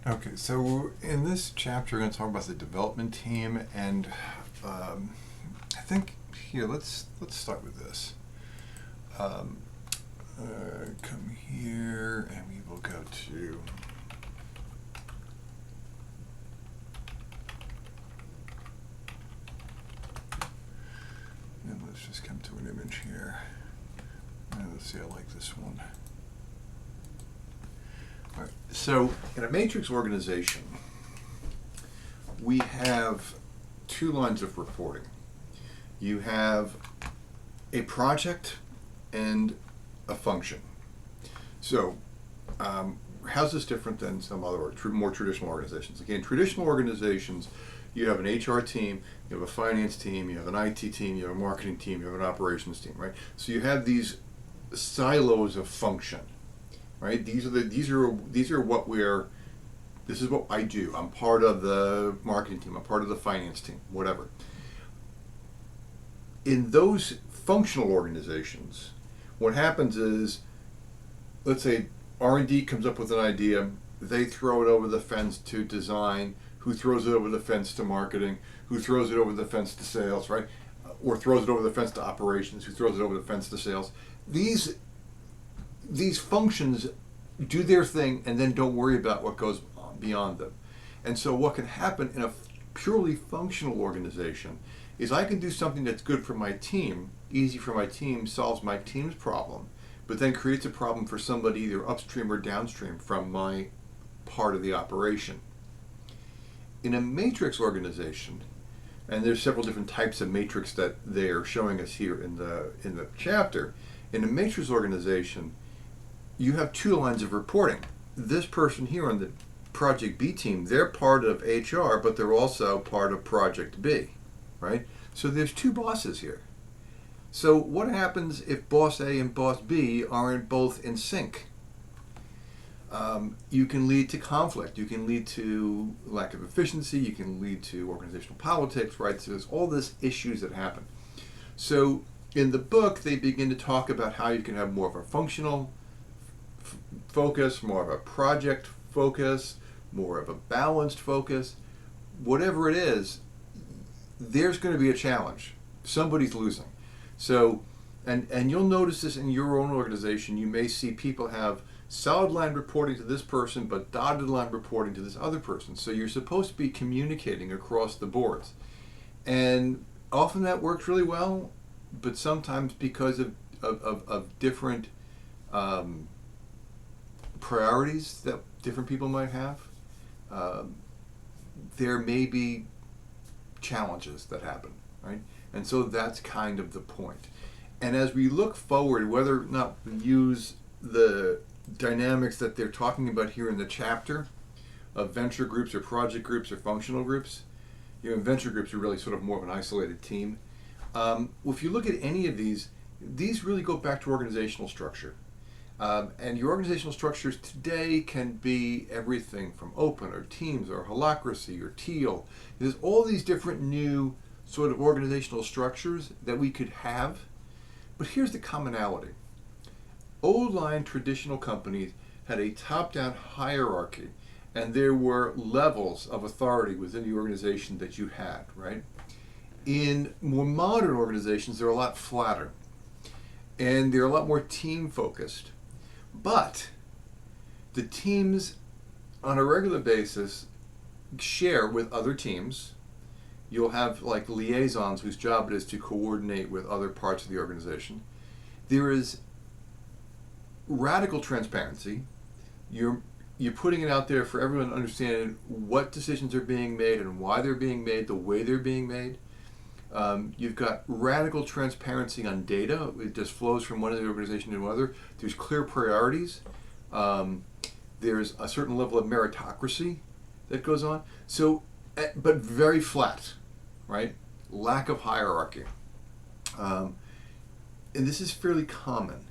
Okay, so in this chapter, we're going to talk about the development team, and I think here let's start with this. Um, Come here, and we will go to. And let's just come to an image here. And let's see, I like this one. All right, so in a matrix organization, we have two lines of reporting. You have a project and a function. So, how's this different than some other more traditional organizations? Again, traditional organizations, you have an HR team, you have a finance team, you have an IT team, you have a marketing team, you have an operations team, right? So you have these silos of function, right? These are what we're. This is what I do. I'm part of the marketing team. I'm part of the finance team. Whatever. In those functional organizations, what happens is, let's say R&D comes up with an idea, they throw it over the fence to design, who throws it over the fence to marketing, who throws it over the fence to sales, right? Or throws it over the fence to operations, who throws it over the fence to sales. These functions do their thing and then don't worry about what goes beyond them. And so what can happen in a purely functional organization is I can do something that's good for my team, easy for my team, solves my team's problem, but then creates a problem for somebody either upstream or downstream from my part of the operation. In a matrix organization, and there's several different types of matrix that they're showing us here in the chapter. In a matrix organization, you have two lines of reporting. This person here on the Project B team, they're part of HR, but they're also part of Project B, right? So there's two bosses here. So what happens if boss A and boss B aren't both in sync? You can lead to conflict. You can lead to lack of efficiency. You can lead to organizational politics, right? So there's all these issues that happen. So in the book, they begin to talk about how you can have more of a functional focus, more of a project focus, more of a balanced focus. Whatever it is, there's going to be a challenge. Somebody's losing. So, and you'll notice this in your own organization. You may see people have solid line reporting to this person, but dotted line reporting to this other person. So you're supposed to be communicating across the boards. And often that works really well, but sometimes because of different priorities that different people might have, there may be challenges that happen, right? And so that's kind of the point. And as we look forward, whether or not we use the dynamics that they're talking about here in the chapter of venture groups or project groups or functional groups, venture groups are really sort of more of an isolated team. If you look at any of these really go back to organizational structure. And your organizational structures today can be everything from open or teams or holacracy or teal. There's all these different new sort of organizational structures that we could have. But here's the commonality. Old line traditional companies had a top-down hierarchy, and there were levels of authority within the organization that you had, right? In more modern organizations, they're a lot flatter, and they're a lot more team-focused. But the teams on a regular basis share with other teams. You'll have like liaisons whose job it is to coordinate with other parts of the organization. There is radical transparency. You're putting it out there for everyone to understand what decisions are being made and why they're being made, the way they're being made. You've got radical transparency on data. It just flows from one organization to another. There's clear priorities. There's a certain level of meritocracy that goes on. So, but very flat, right? Lack of hierarchy. And this is fairly common.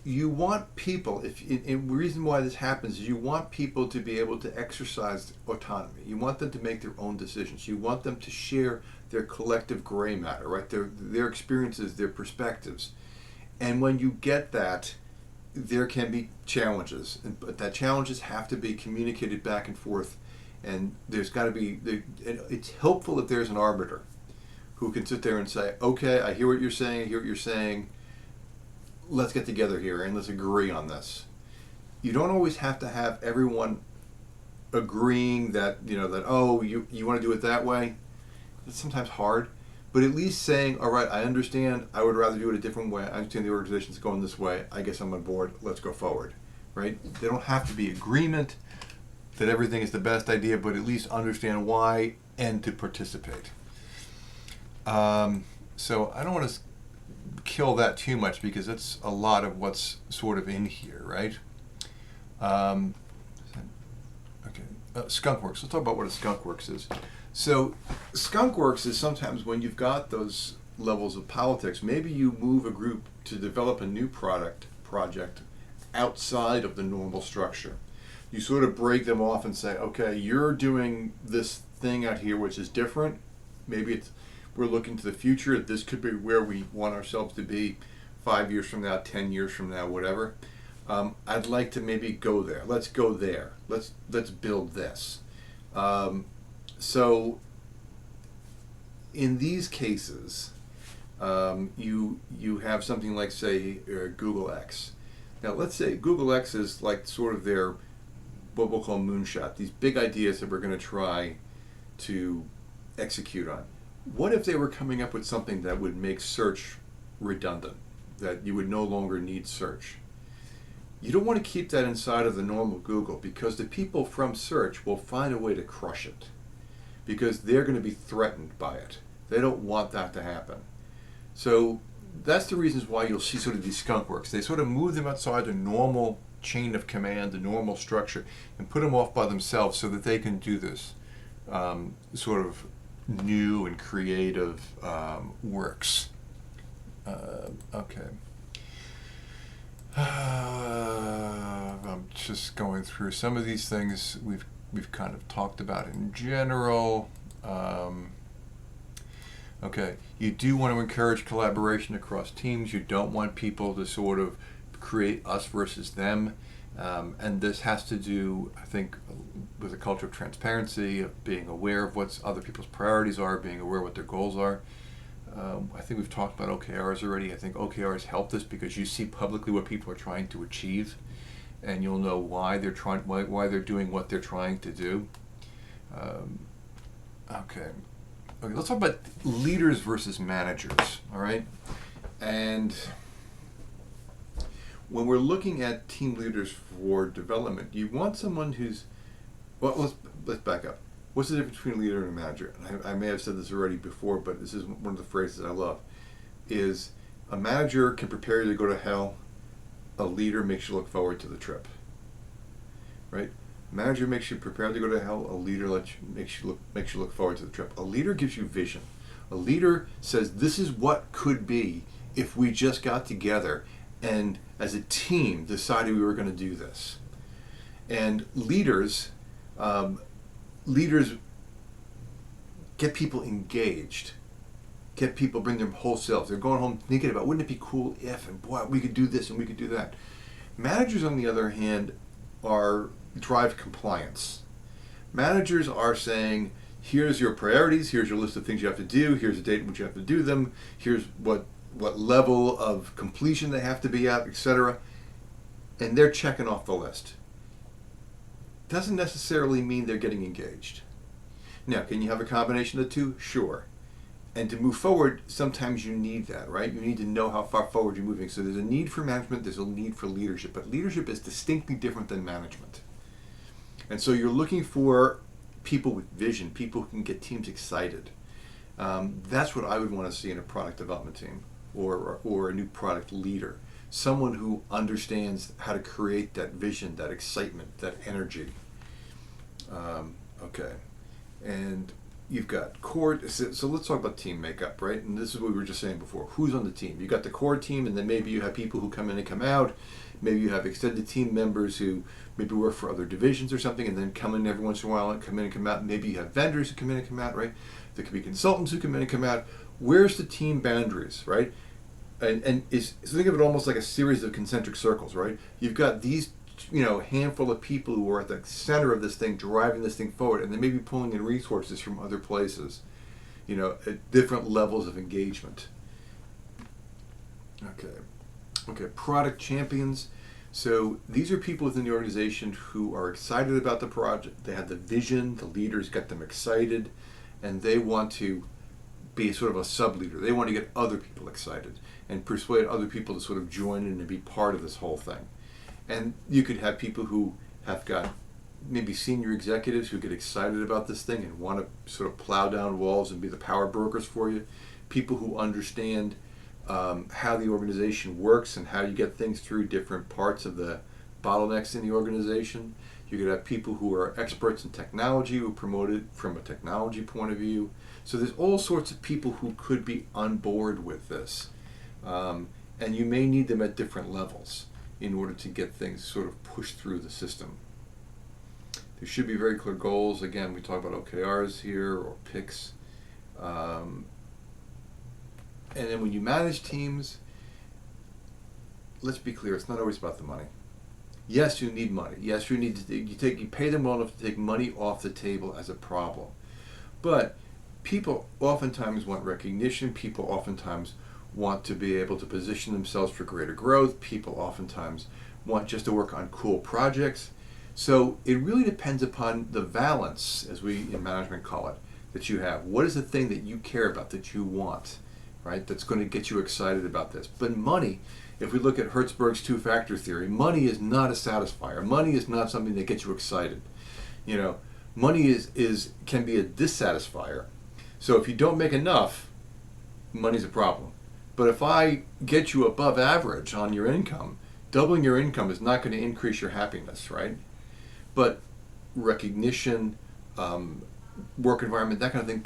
You want people, the reason why this happens is you want people to be able to exercise autonomy. You want them to make their own decisions. You want them to share their collective gray matter, right? Their experiences, their perspectives. And when you get that, there can be challenges, but that challenges have to be communicated back and forth, and there's got to be. It's helpful if there's an arbiter who can sit there and say, "Okay, I hear what you're saying. I hear what you're saying. Let's get together here and let's agree on this." You don't always have to have everyone agreeing that you want to do it that way. It's sometimes hard, but at least saying, all right, I understand, I would rather do it a different way, I understand the organization's going this way, I guess I'm on board, let's go forward, right? They don't have to be agreement that everything is the best idea, but at least understand why and to participate. So I don't want to kill that too much because that's a lot of what's sort of in here, right? Skunkworks. Let's talk about what a skunkworks is. So, skunkworks is sometimes when you've got those levels of politics, maybe you move a group to develop a new project outside of the normal structure. You sort of break them off and say, okay, you're doing this thing out here which is different. Maybe we're looking to the future. This could be where we want ourselves to be 5 years from now, 10 years from now, whatever. I'd like to maybe go there. Let's go there. Let's build this. So in these cases, you have something like, say, Google X. Now let's say Google X is like sort of their what we'll call moonshot. These big ideas that we're going to try to execute on. What if they were coming up with something that would make search redundant, that you would no longer need search? You don't want to keep that inside of the normal Google because the people from search will find a way to crush it because they're going to be threatened by it. They don't want that to happen. So that's the reasons why you'll see sort of these skunkworks. They sort of move them outside the normal chain of command, the normal structure, and put them off by themselves so that they can do this sort of new and creative works. Okay. I'm just going through some of these things we've kind of talked about in general. Okay, you do want to encourage collaboration across teams. You don't want people to sort of create us versus them. And this has to do, I think, with a culture of transparency, of being aware of what other people's priorities are, being aware of what their goals are. I think we've talked about OKRs already. I think OKRs help this because you see publicly what people are trying to achieve, and you'll know why they're doing what they're trying to do. Okay, let's talk about leaders versus managers. All right, and when we're looking at team leaders for development, you want someone who's let's back up. What's the difference between a leader and a manager? And I may have said this already before, but this is one of the phrases I love. Is a manager can prepare you to go to hell. A leader makes you look forward to the trip. Right? A manager makes you prepare to go to hell. A leader makes you look forward to the trip. A leader gives you vision. A leader says this is what could be if we just got together and as a team decided we were going to do this. And leaders get people engaged, bring their whole selves. They're going home thinking about, wouldn't it be cool if, and boy, we could do this and we could do that. Managers, on the other hand, drive compliance. Managers are saying, here's your priorities, here's your list of things you have to do, here's the date in which you have to do them, here's what level of completion they have to be at, etc. And they're checking off the list. Doesn't necessarily mean they're getting engaged. Now, can you have a combination of the two? Sure. And to move forward, sometimes you need that, right? You need to know how far forward you're moving. So there's a need for management, there's a need for leadership. But leadership is distinctly different than management. And so you're looking for people with vision, people who can get teams excited. That's what I would want to see in a product development team or a new product leader. Someone who understands how to create that vision, that excitement, that energy. Okay. And you've got core, so let's talk about team makeup, right? And this is what we were just saying before. Who's on the team? You got the core team, and then maybe you have people who come in and come out. Maybe you have extended team members who maybe work for other divisions or something, and then come in every once in a while and come in and come out. Maybe you have vendors who come in and come out, right? There could be consultants who come in and come out. Where's the team boundaries, right? and so think of it almost like a series of concentric circles, right? You've got these, handful of people who are at the center of this thing, driving this thing forward, and they may be pulling in resources from other places, at different levels of engagement. Okay, product champions. So these are people within the organization who are excited about the project. They have the vision, the leaders get them excited, and they want to be sort of a sub-leader. They want to get other people excited and persuade other people to sort of join in and be part of this whole thing. And you could have people who have got maybe senior executives who get excited about this thing and want to sort of plow down walls and be the power brokers for you. People who understand how the organization works and how you get things through different parts of the bottlenecks in the organization. You could have people who are experts in technology who promote it from a technology point of view. So there's all sorts of people who could be on board with this. And you may need them at different levels in order to get things sort of pushed through the system. There should be very clear goals. Again, we talk about OKRs here or PICs. And then when you manage teams, let's be clear, it's not always about the money. Yes, you need money. Yes, you need to you pay them well enough to take money off the table as a problem. But people oftentimes want recognition. People oftentimes want to be able to position themselves for greater growth. People oftentimes want just to work on cool projects. So it really depends upon the valence, as we in management call it, that you have. What is the thing that you care about, that you want, right? That's going to get you excited about this. But money, if we look at Hertzberg's two-factor theory, money is not a satisfier. Money is not something that gets you excited. Money can be a dissatisfier. So if you don't make enough, money's a problem. But if I get you above average on your income, doubling your income is not going to increase your happiness, right? But recognition, work environment, that kind of thing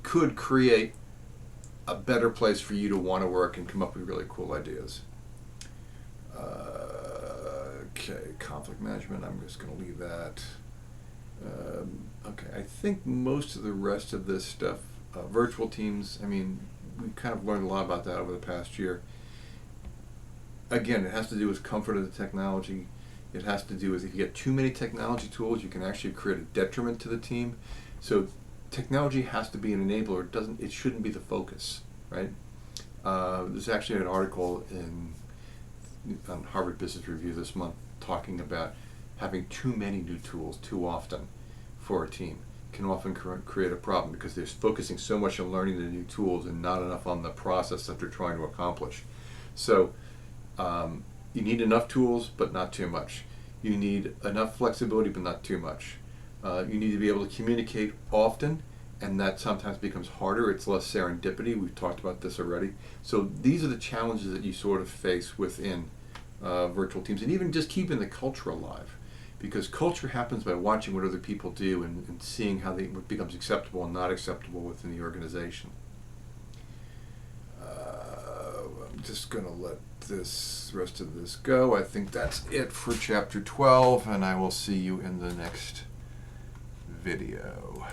could create a better place for you to want to work and come up with really cool ideas. Okay, conflict management, I'm just going to leave that. Okay, I think most of the rest of this stuff, virtual teams, we kind of learned a lot about that over the past year. Again, it has to do with comfort of the technology. It has to do with if you get too many technology tools, you can actually create a detriment to the team. So technology has to be an enabler. It shouldn't be the focus, right? There's actually an article on Harvard Business Review this month talking about having too many new tools too often for a team can often create a problem because they're focusing so much on learning the new tools and not enough on the process that they're trying to accomplish. So you need enough tools, but not too much. You need enough flexibility, but not too much. You need to be able to communicate often, and that sometimes becomes harder. It's less serendipity. We've talked about this already. So these are the challenges that you sort of face within virtual teams, and even just keeping the culture alive. Because culture happens by watching what other people do and seeing what becomes acceptable and not acceptable within the organization. I'm just going to let the rest of this go. I think that's it for chapter 12, and I will see you in the next video.